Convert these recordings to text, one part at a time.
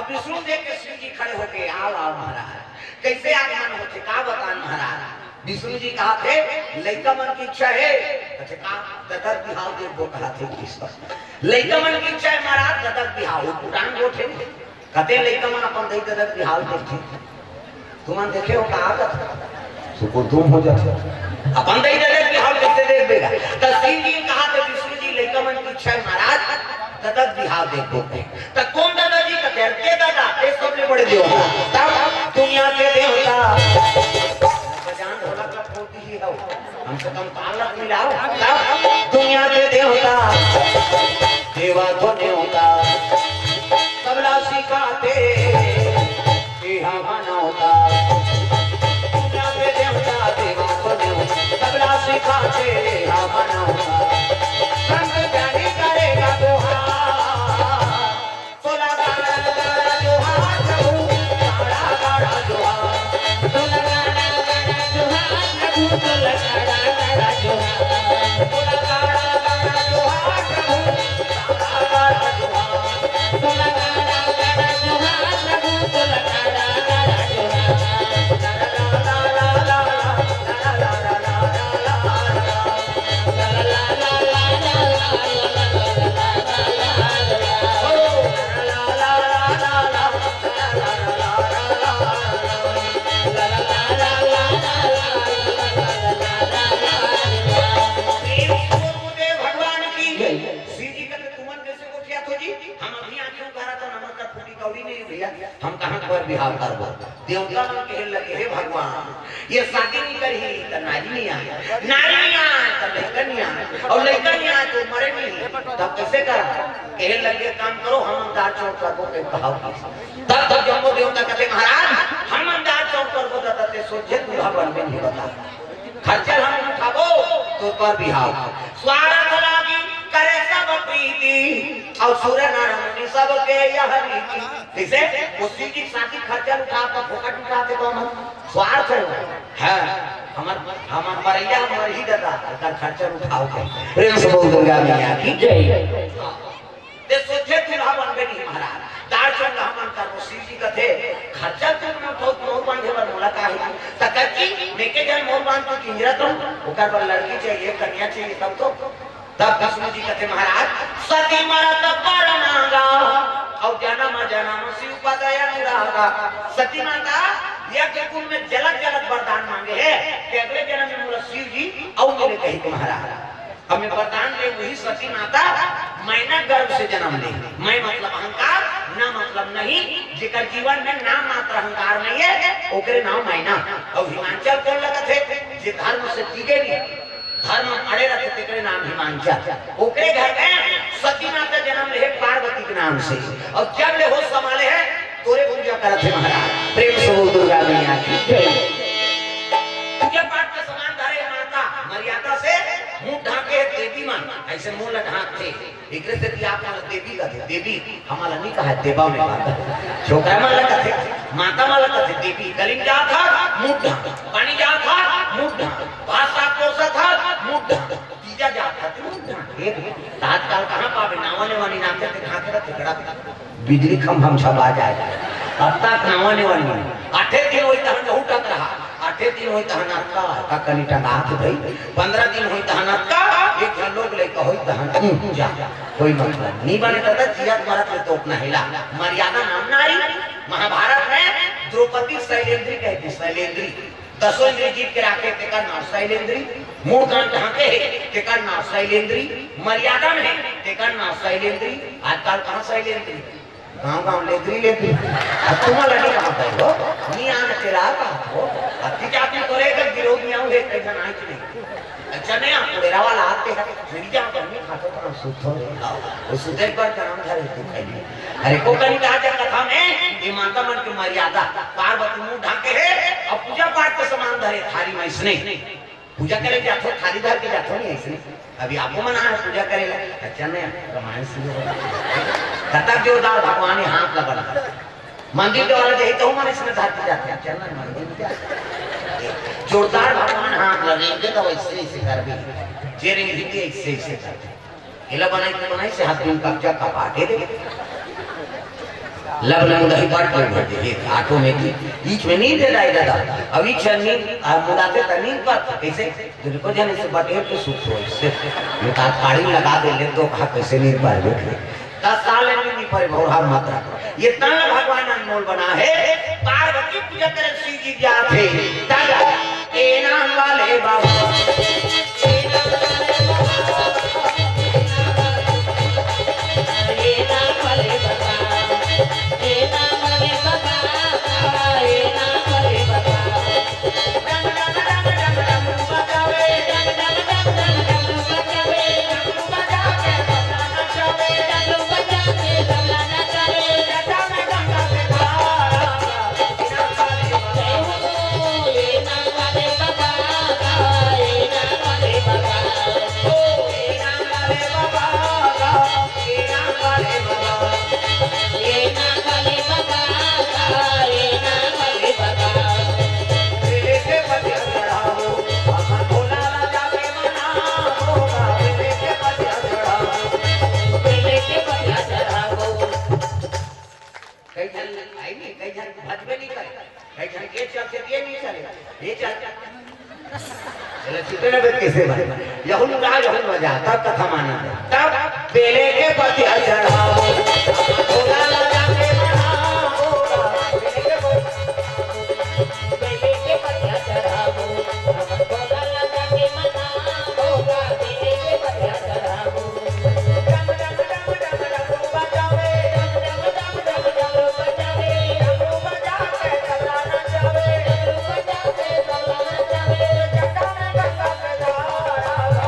अब विष्णु देव के शिव जी खड़े होके आओ आओ महाराज कैसे आगमन होते का बता महाराज। विष्णु जी कहा थे लइका मन की इच्छा है अच्छा का ददर बिहाव देव को कहा थे कृष्ण लइका मन की इच्छा है महाराज ददर बिहाव पुराण गोठे कहते लइका मन अपन दई ददर बिहाव देखे तुमन देखे हो कहा सुको तुम हो जाते अपन दई ददर बिहाव कैसे देख देगा। तो शिव जी कहा थे विष्णु जी लइका मन की इच्छा है महाराज ददर बिहाव देखो तो कौन दादा जी कहते के दादा ये सबसे बड़े देवता तब दुनिया के देवता हमसे कम तालक मिलाओ दुनिया के देवता देवा तो देवता तबला सिखाते होता दुनिया के देवता देवा तो देवता तबला सिखाते होता संग जानी करेगा जोहार तोला गाड़ा गाड़ा जोहार प्रभु गाड़ा गाड़ा जोहार तोला गाड़ा गाड़ा जोहार प्रभु तोला गाड़ा जोहार हम कहां पर बिहाव करबो देवता मन कहे लगे हे भगवान ये शादी नहीं करी त नारी नहीं आए त लड़का नहीं आए और लड़का नहीं आए तो मरे नहीं तब कैसे कर कहे लगे काम करो हम दार चौक करबो के कहाव तब जम्बो देवता कहते महाराज हम दार चौक करबो तते सोचे दूल्हा बनबे नहीं बता खर्चा हम उठाबो तो पर बिहाव स्वार्थ लागी करे सब प्रीति और सूर्य नारायण सब के यह रीति जैसे उसी की शादी खर्चा उठा कर फोकट उठाते तो हम स्वार्थ है हमार परैया हमार ही दादा का खर्चा उठाओ के प्रेम से बोल दुर्गा मैया की जय दे सोचे दूल्हा बनबे नहीं महाराज दार चंद हमन कर शिव जी कथे खर्चा तो न बहुत मोर बांधे बर मोला का है तककी लेके जाए मोर बांध तो किंजरा तो ओकर पर लड़की चाहिए कन्या चाहिए तब तो तब विष्णु जी कहते महाराज सती मरत पर मांगा और जन्म जन्म शिव पदय अनुरागा सती माता यज्ञ कुंड में जलक जलक वरदान मांगे है कि अगले जन्म में मोला शिव जी और मेरे कही के महाराज हमें वरदान ले वही सती माता मैना गर्भ से जन्म ले मैं मतलब अहंकार ना मतलब नहीं जेकर जीवन में नाम मात्र अहंकार नहीं है ओकरे नाम मैना और हिमांचल कौन लगत है जे धर्म से टिके नहीं धर्म अड़े रहते तेरे नाम हिमांचल ओकरे घर में सती माता जन्म ले पार्वती के नाम से और जब ले हो संभाले है तोरे पूजा करत है महाराज प्रेम से बोल दुर्गा मैया की जय पूजा पाठ के समान धरे माता मर्यादा से मुंह ढाके देवी मान ऐसे मुंह ढाकते एकरे से दिया आप देवी का देवी हमारा नहीं कहा देवा में बात छोकरा माला कहते माता माला कहते देवी गली जा था मुंह ढाक पानी जा था मुंह ढाक भाषा कोसा था मुंह ढाक तीजा जा था मुंह ढाक तात्काल कहां पावे नावने वाली नाम से ढाके रखते खड़ा बिजली खंभा हम सब आ जाए अब तक नावने वाली आठे दिन होई त हम उठत रहा आठे दिन होई त हनका का कनी टंगा के भाई 15 दिन होई त हनका एक लोग लेके होई त हम जा कोई मतलब नहीं बने दादा जिया तुम्हारा के तो अपना हिला मर्यादा नाम नारी महाभारत में द्रौपदी शैलेंद्री कहती शैलेंद्री दसों इंद्री जीत के राखे तेका नाम शैलेंद्री मुंह कान ढाके तेका नाम शैलेंद्री मर्यादा में तेका नाम शैलेंद्री आजकल कहां शैलेंद्री गांव लेद्री तुम्हारा लड़ी कहां पे हो नहीं आने तेरा का हो अति जाति करेगा विरोध में आऊं एक कैसा नाच नहीं अच्छा नहीं आप तेरा वाला आते हैं मेरी जा करने खाते तो सुध हो वो सुधर पर नाम धरे तू खाई अरे को कहीं कहा जा कथा में ये माता मन की मर्यादा पार्वती मुंह ढाके है और पूजा पाठ के समान धरे थाली में इसने पूजा करे जातो थाली धर के जातो नहीं इसने अभी आपको मना है पूजा करेगा अच्छा नहीं रामायण शुरू हो कथा जोरदार भगवान ने हाथ लगा मंदिर के वाला यही तो मन इसमें धरती जाते हैं चलना मंदिर जोरदार भगवान हाथ लगे तो वैसे ऐसे कर भी जेरिंग भी ऐसे ऐसे करते हिला बनाई से हाथ में कब्जा का बाटे दे लब न मुदाही पाट पर भर दे आंखों में की बीच में नींद दे दाई दादा अभी नींद मुदाते त नींद पर कैसे तुझको जाने से बटेर पे सुख हो इससे मुका काड़ी लगा दे ले तो कहा कैसे नींद पर बैठे 10 साल में नहीं पर भौरा मात्रा ये तन भगवान अनमोल बना है पार्वती पूजा करे शिव जी जाते दादा ए नाम वाले बाबा तब कथा माना तब बेले के पति चढ़ाओ भोला लगा के मनाओ बेले के पति चढ़ाओ भोला लगा के मनाओ बेले के पति चढ़ाओ डम डम डम डम डम बजावे डम डम डम डम बजावे डम बजा के तबला नचावे बजा के तबला नचावे गंगा में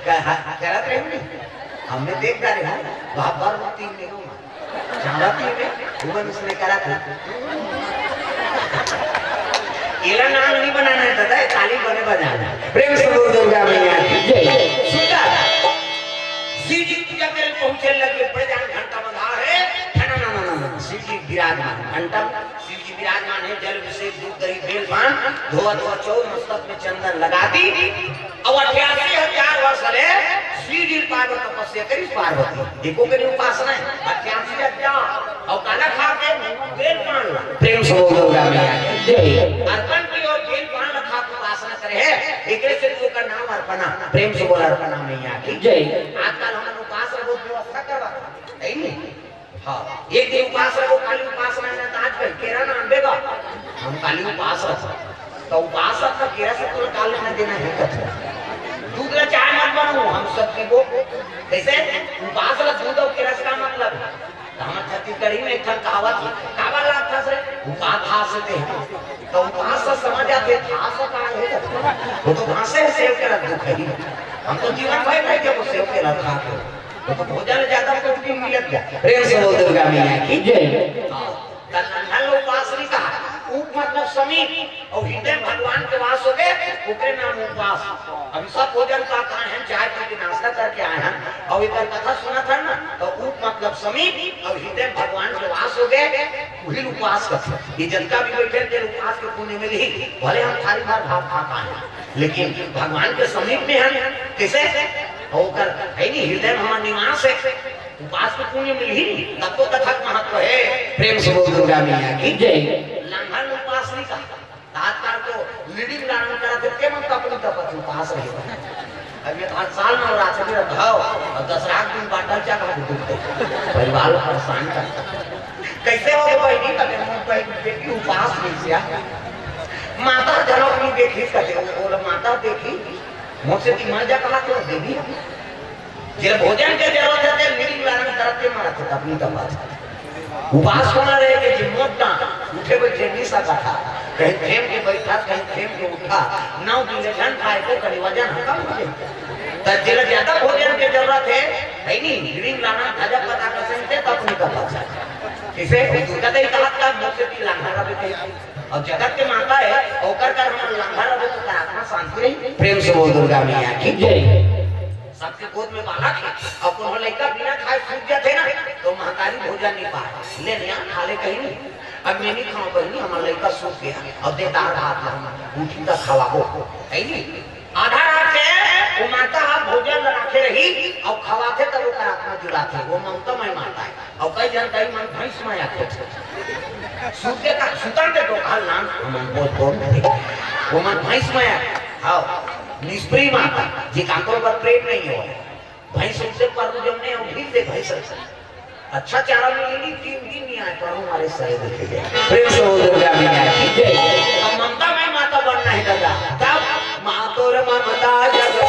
गंगा करत रहे हमने देख रहे हैं वहां पर तीन में चावती में भुवन उसने करा था इला नाम नहीं बनाना है दादा ताली बने बजाना प्रेम से बोल दुर्गा मैया की जय सुंदर शिव जी पूजा करे पहुंचे लगे बड़े जान घंटा बजा है ना शिव जी विराजमान घंटा शिव जी विराजमान है जल अभिषेक दूध दही बेल पान धोआ धोआ चौर मस्तक में चंदन लगा दी और 88,000 वर्ष ले श्री जी पार्वती तपस्या करी पार्वती देखो के उपासना है 88,000 और काला खा के बेल पान प्रेम से बोल दुर्गा मैया जय अर्पण की और बेल पान खा के उपासना करे है एकरे से तो का नाम अर्पणा प्रेम से बोल अर्पणा मैया की जय आजकल हम उपासना बहुत व्यवस्था करवा है नहीं हां एक दिन उपासना को काली उपासना ने आज कल केरा नाम देगा हम काली उपासना तो उपासना का केरा से तो काल में देना है कथा दूध ला चाय मत बनाओ हम सब की वो कैसे उपासना दूध और केरा का मतलब हम छत्तीसगढ़ी में एक कहावत था से उपास से तो उपास समझ आते खास का है वो तो भाषा सेव के रख दो हम तो जीवन भर नहीं के वो सेव के रखा तो भोजन ज्यादा प्रोटीन मिलत गया प्रेम से बोल दुर्गा मैया की जय हां उपासनी का उप मतलब समीप और हृदय भगवान के वास हो गए ओकरे नाम उपवास अभी सब भोजन का कहां है चाय पी के नाश्ता करके आए हैं और एक कथा सुना था ना तो उप मतलब समीप और हृदय भगवान के वास हो गए वही उपवास करते ये जनता भी बैठे थे उपवास के पुण्य में ही भले हम थाली भर भात खा पाए लेकिन भगवान के समीप में हम कैसे होकर है नहीं हृदय में हमारा निवास है उपास को पुण्य मिल ही तब तो कथा का महत्व है प्रेम से बोल दुर्गा मैया की जय लंघन उपासनी का तात्काल तो लीडिंग लाना करते थे मन तपनी तपत उपास रहे अब ये 8 साल में और आचरण रहता और 10 रात दिन बाटल चा का दुखते परिवार परेशान कर कैसे हो भाई नहीं कटे मन बेटी उपास नहीं किया माता जनो नहीं देखी कटे वो माता देखी मुझसे ती मर जा कहा तो देवी जे भोजन के जरूरत है लीडिंग लाना करते मारते अपनी तपत उपास होना रहे कि जो मोटा उठे बैठे नहीं सकता था कहीं थेम के बैठा कहीं थेम के उठा 9 दिन जन खाए को कड़ी वजन कम हो जाए तब जेला ज्यादा भोजन की जरूरत है नहीं लीडिंग लाना ताजा पता कसम से तब नहीं कर पाता इसे दुर्गा देवी का हाथ का मुंह से भी लंघा रहे थे और जगत के माता है होकर कर हम लंघा रहे तो आत्मा शांति रही। प्रेम से बोल दुर्गा मैया की जय। सबके गोद में बाला थे और उन्होंने लड़का बिना खाए सूख जाते ना तो महतारी भोजन नहीं पाए ले नहीं खा ले कहीं नहीं। अब मैं नहीं खाऊं बहनी हमारा लड़का सूख गया और देता हाथ हम उठी का खावा हो है नहीं आधा रात है वो माता आप भोजन रखे रही और खवाते तब उसका आत्मा जुड़ाते वो ममता में माता है और कई जन कई मन भैंस में आते सूते का सुतन के तो काल नाम हम बहुत बहुत वो मन भैंस में आते हाँ निष्प्रिय माता जी कांकों पर प्रेम नहीं हो भैंस उनसे पर जमने और भी दे भैंस अच्छा चारा मिली 3 दिन नहीं आए पर हमारे सही देखे गए। प्रेम से बोल दुर्गा मैया की जय। ममता में माता बनना है दादा तब मातोर ममता जग